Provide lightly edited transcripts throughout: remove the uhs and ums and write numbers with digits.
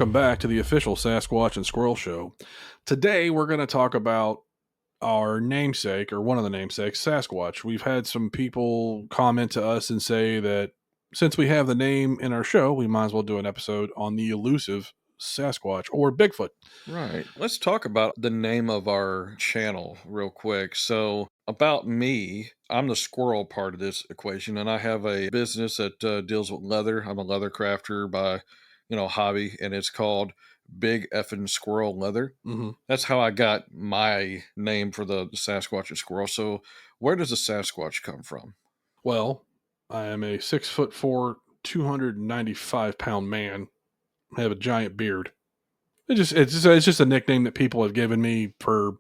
welcome back to the official Sasquatch and Squirrel Show. Today, we're going to talk about our namesake, or one of the namesakes, Sasquatch. We've had some people comment to us and say that since we have the name in our show, we might as well do an episode on the elusive Sasquatch or Bigfoot. Right. Let's talk about the name of our channel real quick. So, about me, I'm the squirrel part of this equation, and I have a business that deals with leather. I'm a leather crafter by, hobby, and it's called Big Effin' Squirrel Leather. Mm-hmm. That's how I got my name for the Sasquatch and squirrel. So, where does the Sasquatch come from? Well, I am a 6'4", 295-pound man. I have a giant beard. It's just a nickname that people have given me for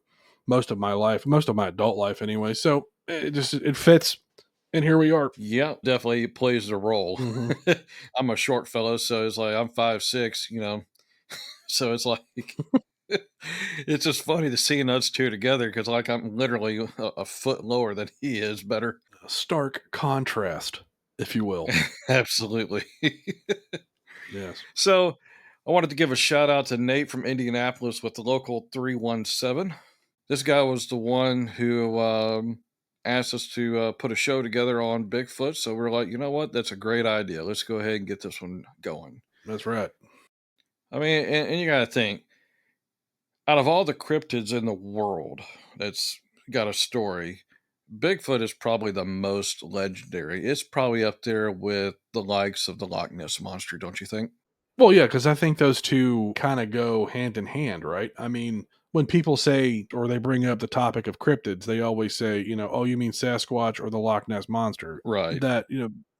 most of my life, most of my adult life anyway. So it fits, and here we are. Yeah, definitely plays the role. Mm-hmm. I'm a short fellow, so it's like I'm 5'6", so it's like it's just funny to see us two together because like I'm literally a foot lower than he is. Better, A stark contrast, if you will. absolutely. Yes. So I wanted to give a shout out to Nate from Indianapolis with the local 317. This guy was the one who asked us to put a show together on Bigfoot. So we're like, you know what? That's a great idea. Let's go ahead and get this one going. That's right. I mean, and you got to think, out of all the cryptids in the world that's got a story, Bigfoot is probably the most legendary. It's probably up there with the likes of the Loch Ness Monster, don't you think? Well, yeah, because I think those two kind of go hand in hand, right? I mean, when people say or they bring up the topic of cryptids, they always say, oh, you mean Sasquatch or the Loch Ness Monster? Right.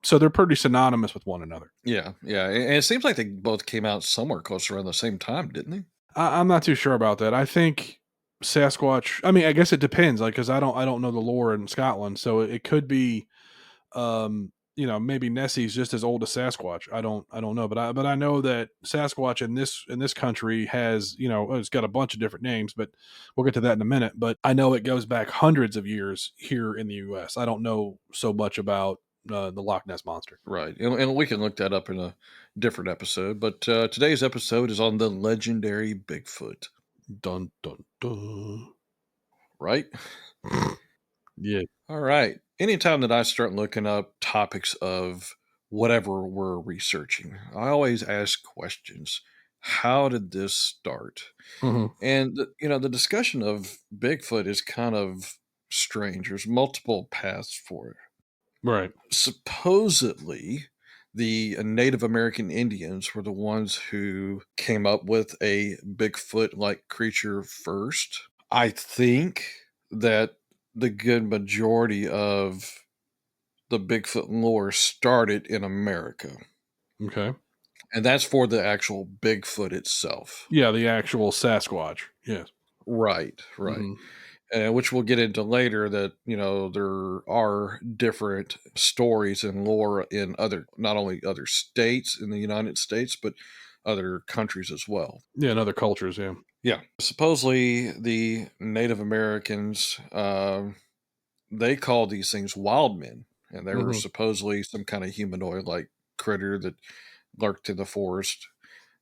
So they're pretty synonymous with one another. Yeah, yeah. And it seems like they both came out somewhere close around the same time, didn't they? I'm not too sure about that. I think Sasquatch. I mean, I guess it depends. Like, because I don't know the lore in Scotland, so it could be, maybe Nessie's just as old as Sasquatch. I don't know, but I know that Sasquatch in this country has, it's got a bunch of different names, but we'll get to that in a minute. But I know it goes back hundreds of years here in the U.S. I don't know so much about the Loch Ness monster. Right. And we can look that up in a different episode. But today's episode is on the legendary Bigfoot, Dun dun dun. right? Yeah. All right. Anytime that I start looking up topics of whatever we're researching, I always ask questions. How did this start? Hmm. And, the discussion of Bigfoot is kind of strange. There's multiple paths for it. Right. Supposedly, the Native American Indians were the ones who came up with a Bigfoot like creature first. I think that the good majority of the Bigfoot lore started in America, Okay. and that's for the actual Bigfoot itself. Yeah, the actual Sasquatch. Yes. Right, right. Hmm. Which we'll get into later, that there are different stories and lore in other, not only other states in the United States, but other countries as well. Yeah, and other cultures. Yeah. Yeah, supposedly the Native Americans, they call these things wild men, and they were Hmm. supposedly some kind of humanoid like critter that lurked in the forest.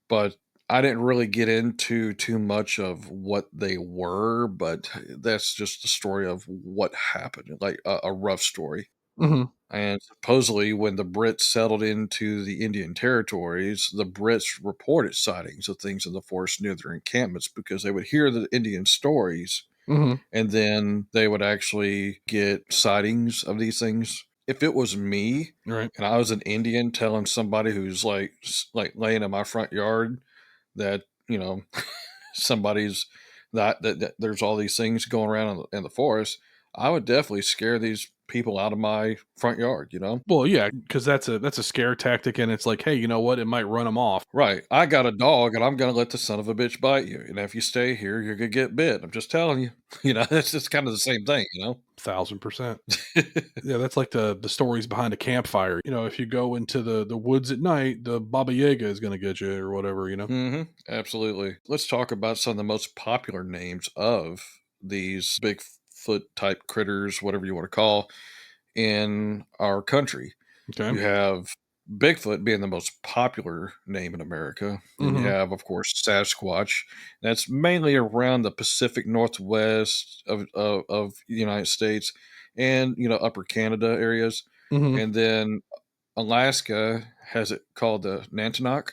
But I didn't really get into too much of what they were, but that's just the story of what happened, like a rough story. Hmm. And supposedly, when the Brits settled into the Indian territories, the Brits reported sightings of things in the forest near their encampments because they would hear the Indian stories, Hmm. and then they would actually get sightings of these things. If it was me Right. and I was an Indian telling somebody who's like laying in my front yard that somebody's that there's all these things going around in the forest, I would definitely scare these people out of my front yard. Well, yeah, because that's a scare tactic, and it's like, hey, you know what? It might run them off. Right. I got a dog and I'm going to let the son of a bitch bite you. And if you stay here, you're going to get bit. I'm just telling you. It's just kind of the same thing. 1,000%. Yeah, that's like the stories behind a campfire. If you go into the woods at night, the Baba Yaga is going to get you or whatever. Absolutely. Let's talk about some of the most popular names of these Bigfoot type critters, whatever you want to call, in our country. Okay. You have Bigfoot being the most popular name in America. Then you Mhm. have, of course, Sasquatch. That's mainly around the Pacific Northwest of the United States and, upper Canada areas. Mhm. And then Alaska has it called the Nantinaq,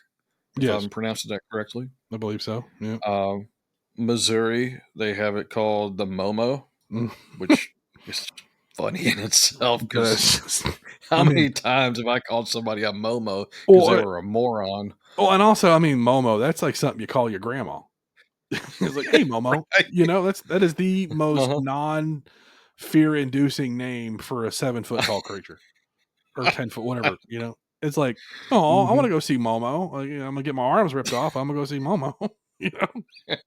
if Yes, I'm pronouncing that correctly. I believe so. Yeah. Um, Missouri, they have it called the Momo, Mm. which is funny in itself because That's how I mean, many times have I called somebody a Momo because they well, were a moron? and also, I mean, Momo, that's like something you call your grandma. It's like, "Hey, Momo." That is the most Uh-huh. non-fear inducing name for a 7-foot tall creature or 10-foot, whatever, you know? It's like, "Oh, I wanna Mhm. go see Momo. Like, I'm gonna get my arms ripped off. Imma go see Momo." You know?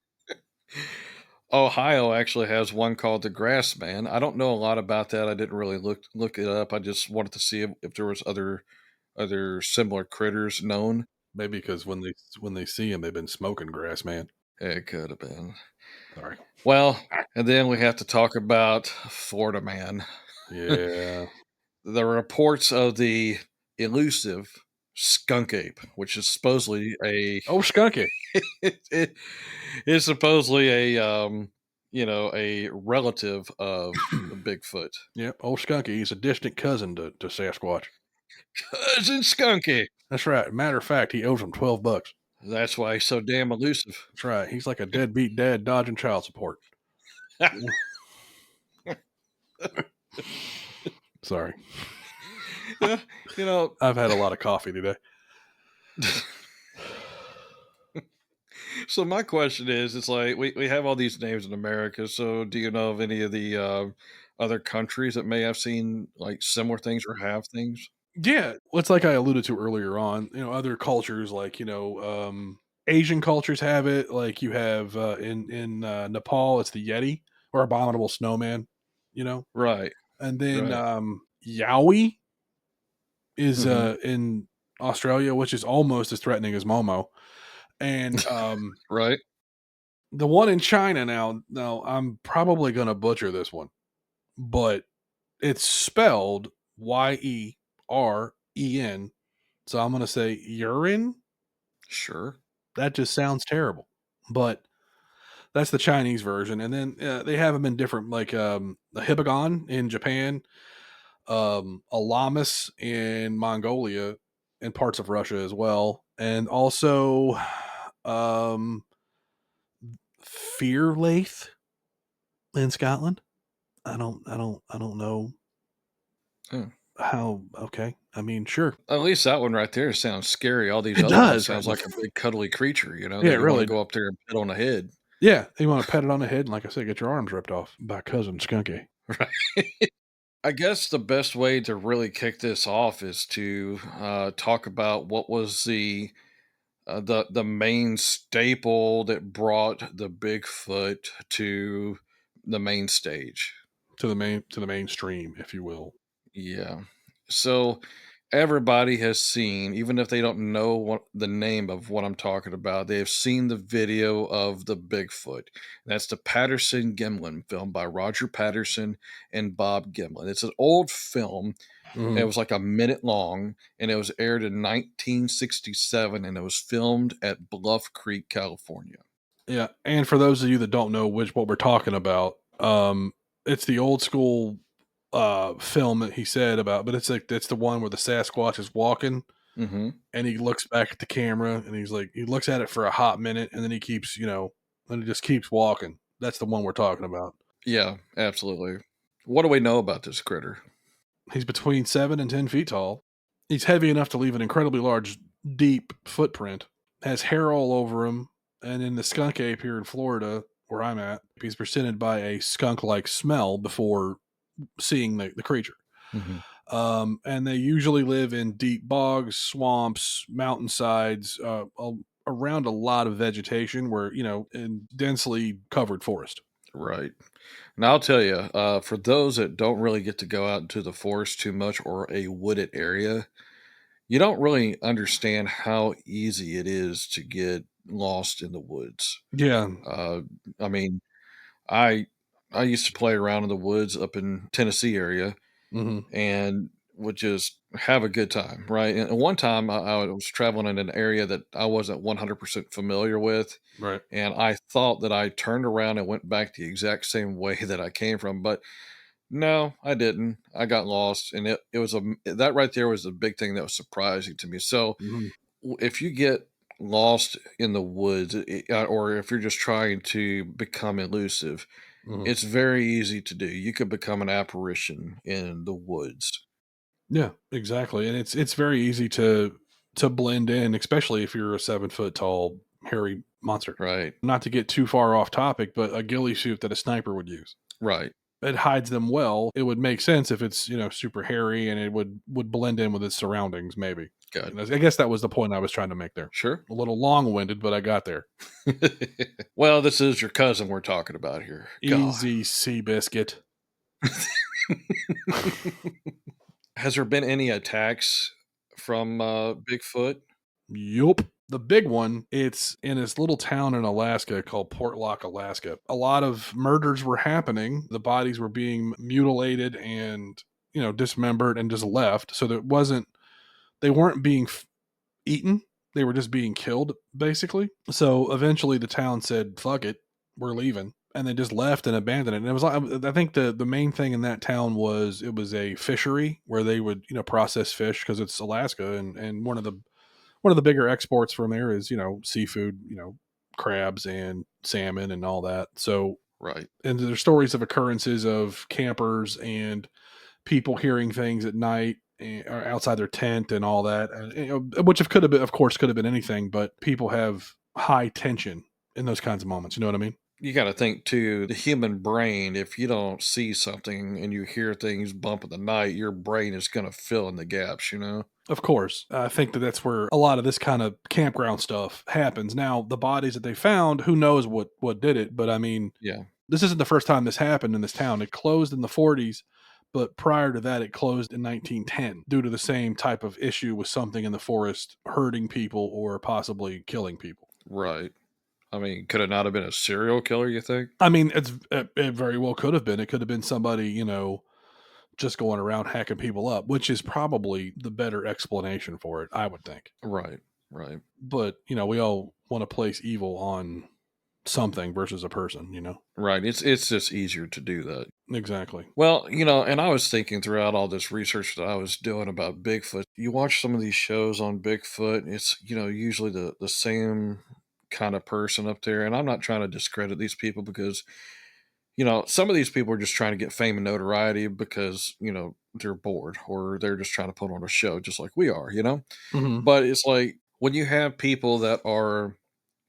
Ohio actually has one called the Grass Man. I don't know a lot about that. I didn't really look it up. I just wanted to see if there was other similar critters known. Maybe because when they see him, they've been smoking grass, man. It could have been. Sorry. Well, and then we have to talk about Florida Man. Yeah. The reports of the elusive skunk ape, which is supposedly a Oh, Skunky. it is supposedly a relative of Bigfoot. Yep, old Skunky, he's a distant cousin to Sasquatch. Cousin Skunky. That's right. Matter of fact, he owes him $12. That's why he's so damn elusive. That's right. He's like a deadbeat dad dodging child support. Sorry. Yeah, you know. I've had a lot of coffee today. So my question is, it's like we have all these names in America. So do you know of any of the other countries that may have seen like similar things or have things? Yeah, well, it's like I alluded to earlier on, other cultures like, Asian cultures have it, like you have, in Nepal, it's the Yeti or abominable snowman, you know? Right, And then, right. Yowie is, Hmm. in Australia, which is almost as threatening as Momo. And, Right. the one in China now I'm probably gonna butcher this one, but it's spelled Yeren, so I'm gonna say urine. Sure. That just sounds terrible, but that's the Chinese version, and then, they have them in different like, a hibagon in Japan, a llamas in Mongolia, and parts of Russia as well, and also, um, Fearlaith in Scotland. I don't know Huh. how okay, I mean, sure. At least that one right there sounds scary. All these It other ones does, right? sounds like a big cuddly creature, Yeah, that it you want to really go up there and pet on the head. yeah, you wanna pet it on the head and, like I said, get your arms ripped off by cousin Skunky. Right. I guess the best way to really kick this off is to talk about what was the main staple that brought the Bigfoot to the main stage. To the mainstream, if you will. Yeah. So everybody has seen, even if they don't know what the name of what I'm talking about, they have seen the video of the Bigfoot. That's the Patterson Gimlin film by Roger Patterson and Bob Gimlin. It's an old film. It Mhm. was like a minute long, and it was aired in 1967, and it was filmed at Bluff Creek, California. Yeah, and for those of you that don't know what we're talking about, it's the old school, film that he said about but it's the one where the Sasquatch is walking, Hmm. and he looks back at the camera, and he looks at it for a hot minute, and then then he just keeps walking. That's the one we're talking about. Yeah, absolutely. What do we know about this critter? He's between 7 and 10 feet tall. He's heavy enough to leave an incredibly large, deep footprint. Has hair all over him, and in the skunk ape here in Florida, where I'm at, he's presented by a skunk-like smell before seeing the creature. Hmm. And they usually live in deep bogs, swamps, mountainsides, around a lot of vegetation, where in densely covered forest. Right. And I'll tell you, for those that don't really get to go out into the forest too much or a wooded area, you don't really understand how easy it is to get lost in the woods. Yeah. Uh, I mean, I I used to play around in the woods up in Tennessee area, Hmm. and would just have a good time, right? And one time I was traveling in an area that I wasn't 100% familiar with, Right. and I thought that I turned around and went back the exact same way that I came from, but no, I didn't. I got lost, and it was that right there was the big thing that was surprising to me. So Mhm. if you get lost in the woods, or if you're just trying to become elusive, Mhm. it's very easy to do. You could become an apparition in the woods. Yeah, exactly, and it's very easy to blend in, especially if you're a 7 foot tall hairy monster. Right. Not to get too far off topic, but a ghillie suit that a sniper would use. Right. It hides them well. It would make sense if it's, super hairy and it would blend in with its surroundings maybe. Good. And I guess that was the point I was trying to make there. Sure. A little long-winded, but I got there. Well, this is your cousin we're talking about here. God. Easy sea biscuit. Has there been any attacks from Bigfoot? Yup. The big one, it's in this little town in Alaska called Portlock, Alaska. A lot of murders were happening. The bodies were being mutilated and, dismembered and just left. So that wasn't they weren't being eaten. They were just being killed, basically. So eventually the town said, fuck it, we're leaving. And they just left and abandoned it. And it was like, I think the main thing in that town was it was a fishery where they would, process fish because it's Alaska. And one of the bigger exports from there is, seafood, crabs and salmon and all that. So, Right. and there's stories of occurrences of campers and people hearing things at night or outside their tent and all that, and, which could have been, of course, could have been anything, but people have high tension in those kinds of moments. You know what I mean? You got to think too, the human brain, if you don't see something and you hear things bump in the night, your brain is going to fill in the gaps, you know? Of course, I think that that's where a lot of this kind of campground stuff happens. Now, the bodies that they found, who knows what did it? But I mean, Yeah. this isn't the first time this happened in this town. It closed in the 40s, but prior to that, it closed in 1910 due to the same type of issue with something in the forest hurting people or possibly killing people. Right. I mean, could it not have been a serial killer, you think? I mean, it very well could have been. It could have been somebody, just going around hacking people up, which is probably the better explanation for it, I would think. Right. Right. But, we all want to place evil on something versus a person. Right. It's just easier to do that. Exactly. Well, and I was thinking throughout all this research that I was doing about Bigfoot, you watch some of these shows on Bigfoot, it's, usually the same kind of person up there. And I'm not trying to discredit these people because, some of these people are just trying to get fame and notoriety because, they're bored or they're just trying to put on a show just like we are. Hmm. But it's like when you have people that are,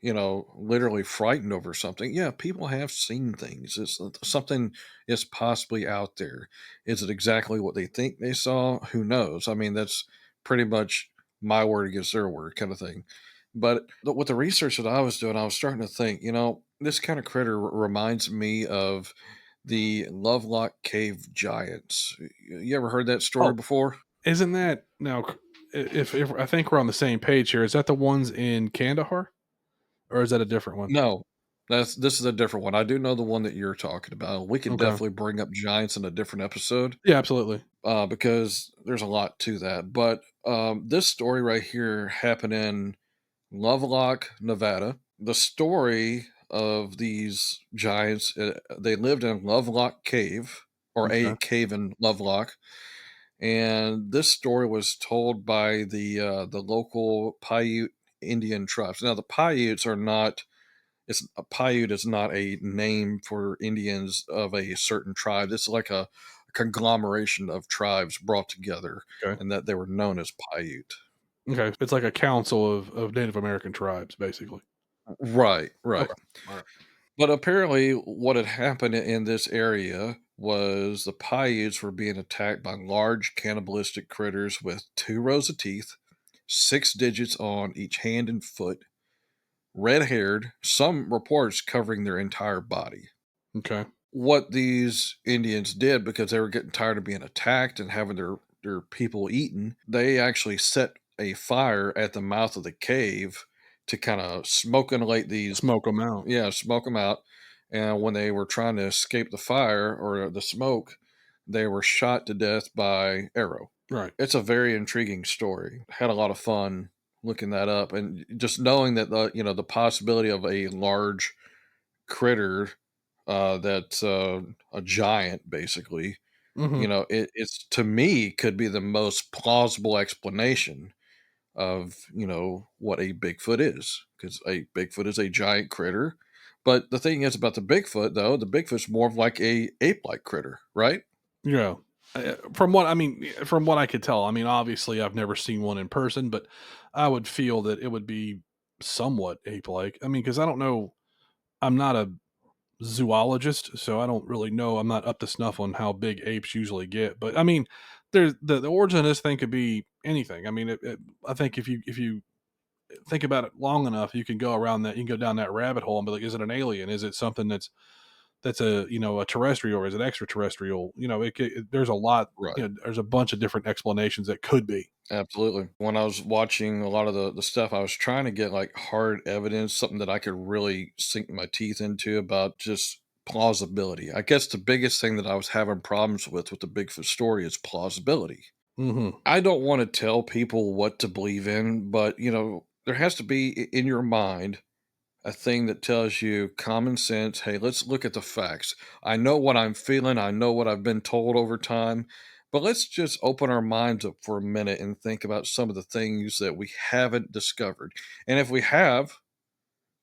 literally frightened over something. Yeah, people have seen things. Something is possibly out there. Is it exactly what they think they saw? Who knows? I mean, that's pretty much my word against their word kind of thing. But with the research that I was doing, I was starting to think, this kind of critter reminds me of the Lovelock Cave Giants. You ever heard that story Oh, before? isn't that now? If I think we're on the same page here, is that the ones in Kandahar, or is that a different one? No, this is a different one. I do know the one that you're talking about. We could Okay. definitely bring up giants in a different episode Yeah, absolutely. because there's a lot to that. But this story right here happened in Lovelock, Nevada. The story of these giants, they lived in Lovelock Cave or a Okay. cave in Lovelock. And this story was told by the local Paiute Indian tribes. Now the Paiutes are not it's a Paiute is not a name for Indians of a certain tribe. It's like a conglomeration of tribes brought together, Okay. and that they were known as Paiute. Okay. It's like a council of Native American tribes, basically. Right, right. Okay. All right. But apparently, what had happened in this area was the Paiutes were being attacked by large cannibalistic critters with 2 rows of teeth, 6 digits on each hand and foot, red haired, some reports covering their entire body. Okay. What these Indians did because they were getting tired of being attacked and having their people eaten, they actually set a fire at the mouth of the cave to kind of smoke insulate these, Smoke them out. yeah, smoke them out. And when they were trying to escape the fire or the smoke, they were shot to death by arrow. Right. It's a very intriguing story. Had a lot of fun looking that up, and just knowing that the possibility of a large critter that's a giant, basically. Hmm. It's to me could be the most plausible explanation of what a Bigfoot is, because a Bigfoot is a giant critter. But the thing is about the Bigfoot, though, the Bigfoot's more of like a ape-like critter, right? Yeah. From what I mean, from what I could tell, I mean, obviously, I've never seen one in person, but I would feel that it would be somewhat ape-like. I mean, because I don't know, I'm not a zoologist, so I don't really know. I'm not up to snuff on how big apes usually get, but I mean, there's the origin of this thing could be anything. I mean, I think if you think about it long enough, you can go around that. You can go down that rabbit hole and be like, is it an alien? Is it something that's a a terrestrial, or is it extraterrestrial? There's a lot. Right. There's a bunch of different explanations that could be. Absolutely. When I was watching a lot of the stuff, I was trying to get like hard evidence, something that I could really sink my teeth into about just plausibility. I guess the biggest thing that I was having problems with the Bigfoot story is plausibility. Hmm. I don't want to tell people what to believe in, but there has to be in your mind a thing that tells you common sense. Hey, let's look at the facts. I know what I'm feeling. I know what I've been told over time. But let's just open our minds up for a minute and think about some of the things that we haven't discovered. And if we have,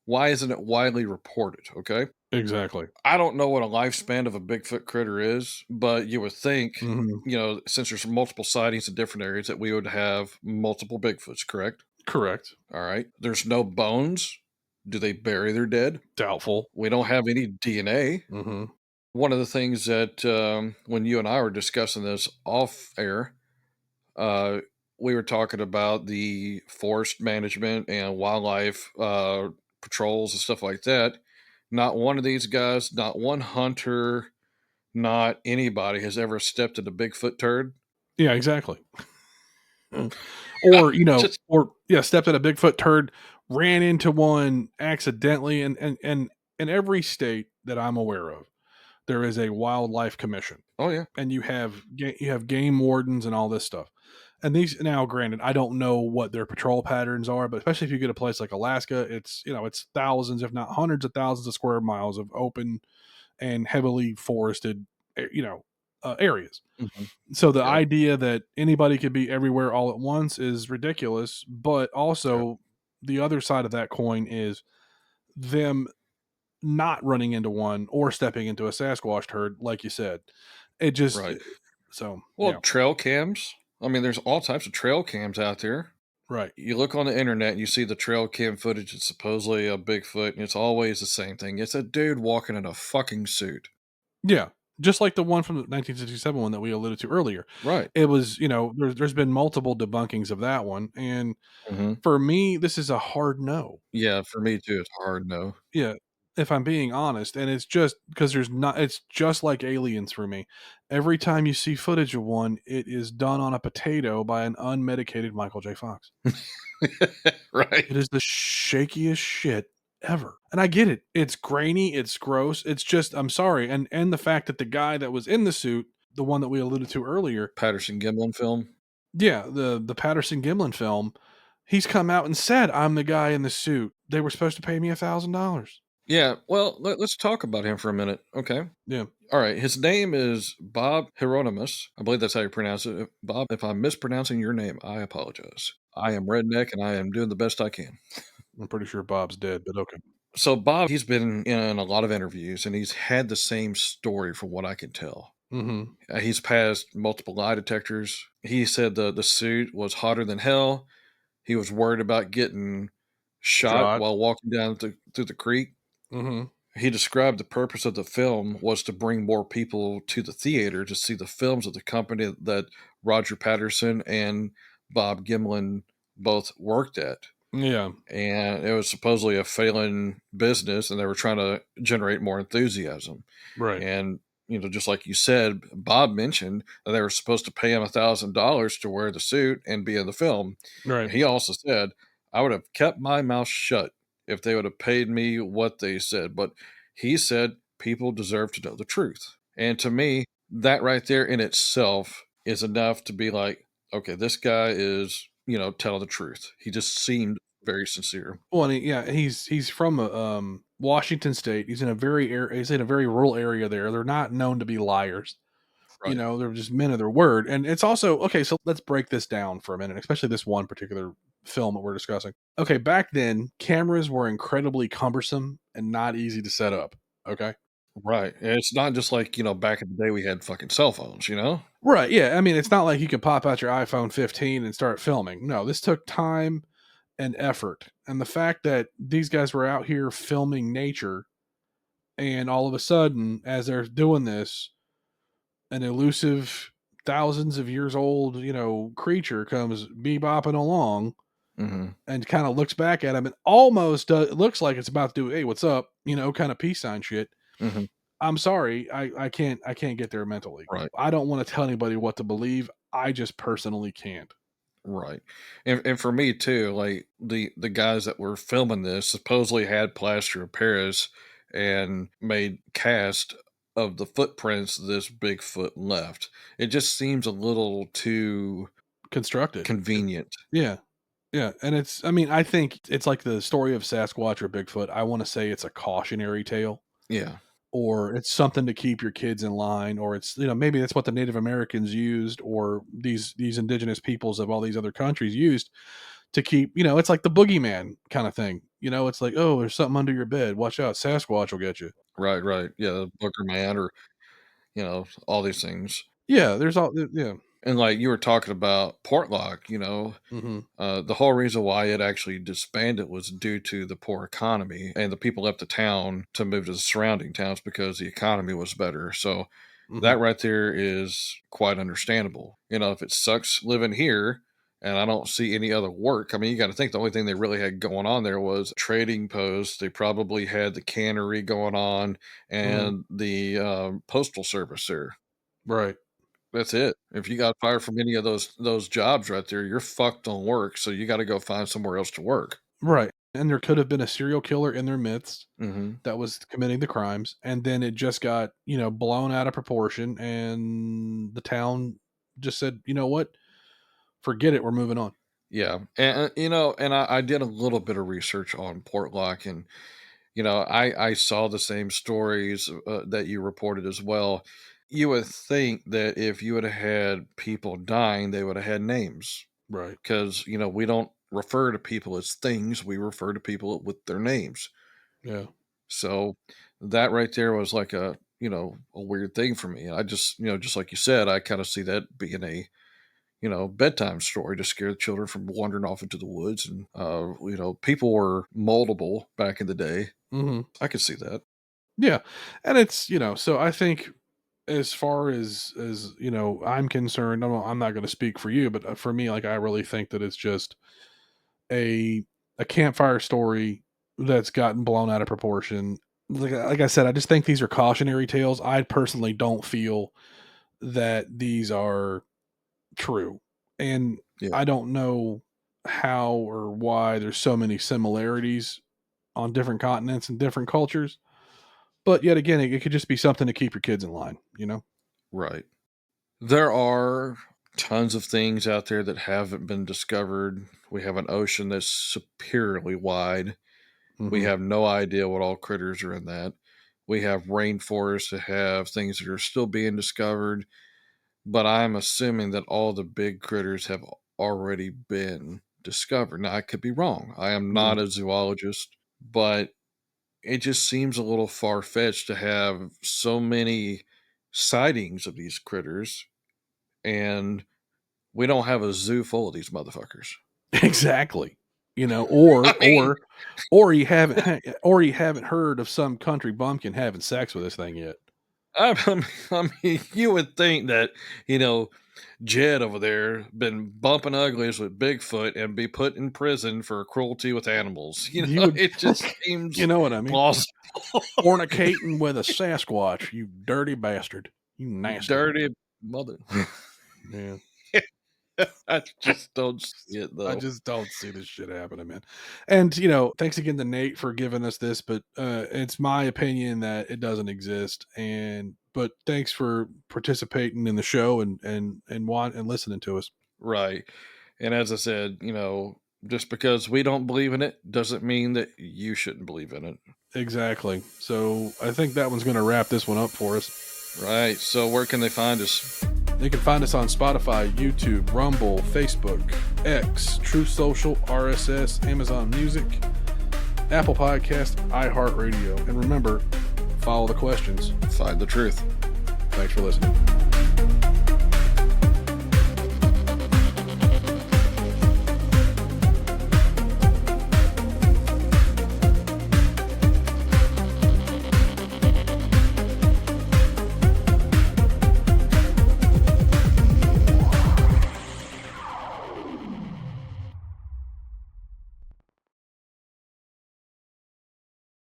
why isn't it widely reported? Okay. Exactly. I don't know what a lifespan of a Bigfoot critter is, but you would think, Hmm. since there's multiple sightings in different areas, that we would have multiple Bigfoots, correct? Correct. All right. There's no bones. Do they bury their dead? Doubtful. We don't have any DNA. Hmm. One of the things that when you and I were discussing this off air, uh, we were talking about the forest management and wildlife patrols and stuff like that. Not one of these guys, not one hunter, not anybody has ever stepped in a Bigfoot turd. Yeah. Exactly. Or Just or yeah, stepped in a Bigfoot turd, ran into one accidentally, and in every state that I'm aware of, there is a wildlife commission, oh yeah. and you have game wardens and all this stuff. And these, now, granted, I don't know what their patrol patterns are, but especially if you get a place like Alaska, it's thousands, if not hundreds of thousands of square miles of open and heavily forested, areas. Hmm. So the Yep. idea that anybody could be everywhere all at once is ridiculous. But Yep. also, the other side of that coin is them not running into one or stepping into a Sasquatch herd, like you said. It just Right. so Well, yeah, trail cams. I mean, there's all types of trail cams out there. right, You look on the internet and you see the trail cam footage. It's supposedly a Bigfoot, and it's always the same thing. It's a dude walking in a fucking suit. yeah. Just like the one from the 1967 one that we alluded to earlier, Right. it was there's been multiple debunkings of that one, and Hmm. for me, this is a hard no. Yeah, for me too. It's hard no. Yeah, if I'm being honest, and it's just because there's not it's just like aliens for me. Every time you see footage of one, it is done on a potato by an unmedicated Michael J. Fox. Right. It is the shakiest shit ever. And I get it. It's grainy, it's gross. It's just I'm sorry. And the fact that the guy that was in the suit, the one that we alluded to earlier, Patterson Gimlin film. yeah, the Patterson Gimlin film, he's come out and said, I'm the guy in the suit. They were supposed to pay me $1,000. Yeah. Well, let's talk about him for a minute. Okay. Yeah. All right. His name is Bob Hieronymus. I believe that's how you pronounce it. Bob, if I'm mispronouncing your name, I apologize. I am redneck and I am doing the best I can. I'm pretty sure Bob's dead, but okay. So Bob, he's been in a lot of interviews and he's had the same story from what I can tell. Mhm. He's passed multiple lie detectors. He said the suit was hotter than hell. He was worried about getting shot Shot. while walking down through the creek. Mhm. He described the purpose of the film was to bring more people to the theater to see the films of the company that Roger Patterson and Bob Gimlin both worked at. Yeah. And it was supposedly a failing business, and they were trying to generate more enthusiasm. Right. And just like you said, Bob mentioned that they were supposed to pay him $1,000 to wear the suit and be in the film. Right. And he also said, I would have kept my mouth shut if they would have paid me what they said. But he said people deserve to know the truth. And to me, that right there in itself is enough to be like, okay, this guy is, telling the truth. He just seemed very sincere. Well, and yeah, he's from Washington State. He's in a very rural area there. They're not known to be liars. You Right. know, they're just men of their word. And it's also okay, so let's break this down for a minute, especially this one particular film that we're discussing. Okay, back then, cameras were incredibly cumbersome and not easy to set up. Okay. Right. And it's not just like, back in the day we had fucking cell phones. Right. Yeah. I mean, it's not like you could pop out your iPhone 15 and start filming. No, this took time and effort. And the fact that these guys were out here filming nature, and all of a sudden, as they're doing this, an elusive, thousands of years old, creature comes bebopping along Mhm. and kind of looks back at him and almost it looks like it's about to do, hey, what's up? Kind of peace sign shit. Mhm. I'm sorry, I can't get there mentally. Right. I don't want to tell anybody what to believe. I just personally can't. Right. And for me too, like the guys that were filming this supposedly had plaster of Paris and made cast of the footprints this Bigfoot left. It just seems a little too Constructed. convenient. Yeah. Yeah. And I mean, I think it's like the story of Sasquatch or Bigfoot. I want to say it's a cautionary tale, Yeah. or it's something to keep your kids in line, or it's, maybe that's what the Native Americans used, or these indigenous peoples of all these other countries used to keep, it's like the boogeyman kind of thing. It's like, oh, there's something under your bed. Watch out. Sasquatch will get you. Right, right. Yeah, the Booker Man or, all these things. Yeah. There's all, yeah. And like you were talking about Portlock, Hmm. the whole reason why it actually disbanded was due to the poor economy, and the people left the town to move to the surrounding towns because the economy was better. So Hmm. that right there is quite understandable. If it sucks living here and I don't see any other work, I mean, you got to think the only thing they really had going on there was trading posts. They probably had the cannery going on Hmm. and the postal service there. Right. That's it. If you got fired from any of those jobs right there, you're fucked on work, so you gotta go find somewhere else to work. Right. And there could have been a serial killer in their midst Mhm. that was committing the crimes, and then it just got, blown out of proportion, and the town just said, you know what, forget it, we're moving on. Yeah, and I did a little bit of research on Portlock, and, I saw the same stories, that you reported as well. You would think that if you woulda had people dying, they woulda had names, Right. 'cause, we don't refer to people as things, we refer to people with their names. Yeah. So that right there was like a weird thing for me. I just, just like you said, I kind of see that being a, bedtime story to scare the children from wandering off into the woods. And, people were moldable back in the day. Hmm. I could see that. Yeah. And it's, so I think, as far as I'm concerned, I'm not going to speak for you, but for me, like, I really think that it's just a a campfire story that's gotten blown out of proportion. Like I said, I just think these are cautionary tales. I personally don't feel that these are true, and Yeah. I don't know how or why there's so many similarities on different continents and different cultures. But yet again, it could just be something to keep your kids in line. Right. There are tons of things out there that haven't been discovered. We have an ocean that's superiorly wide. We Hmm. have no idea what all critters are in that. We have rainforests that have things that are still being discovered, but I'm assuming that all the big critters have already been discovered. Now, I could be wrong. I am Hmm. not a zoologist, but it just seems a little far fetched to have so many sightings of these critters, and we don't have a zoo full of these motherfuckers. Exactly. I Or mean, or you haven't heard of some country bumpkin having sex with this thing yet. I mean, you would think that you know Jed over there been bumping uglies with Bigfoot and be put in prison for cruelty with animals. You would, It just you seems know what I mean? plausible. Fornicating with a Sasquatch, you dirty bastard. You nasty. Dirty mother. Yeah. I just don't see it I though. just don't see this shit happening, man. And thanks again to Nate for giving us this, but it's my opinion that it doesn't exist. And but thanks for participating in the show and listening to us. Right. And as I said, just because we don't believe in it doesn't mean that you shouldn't believe in it. Exactly. So I think that one's going to wrap this one up for us. Right. So where can they find us? They can find us on Spotify, YouTube, Rumble, Facebook, X, True Social, RSS, Amazon Music, Apple Podcast, iHeartRadio. And remember, follow the questions. Find the truth. Thanks for listening.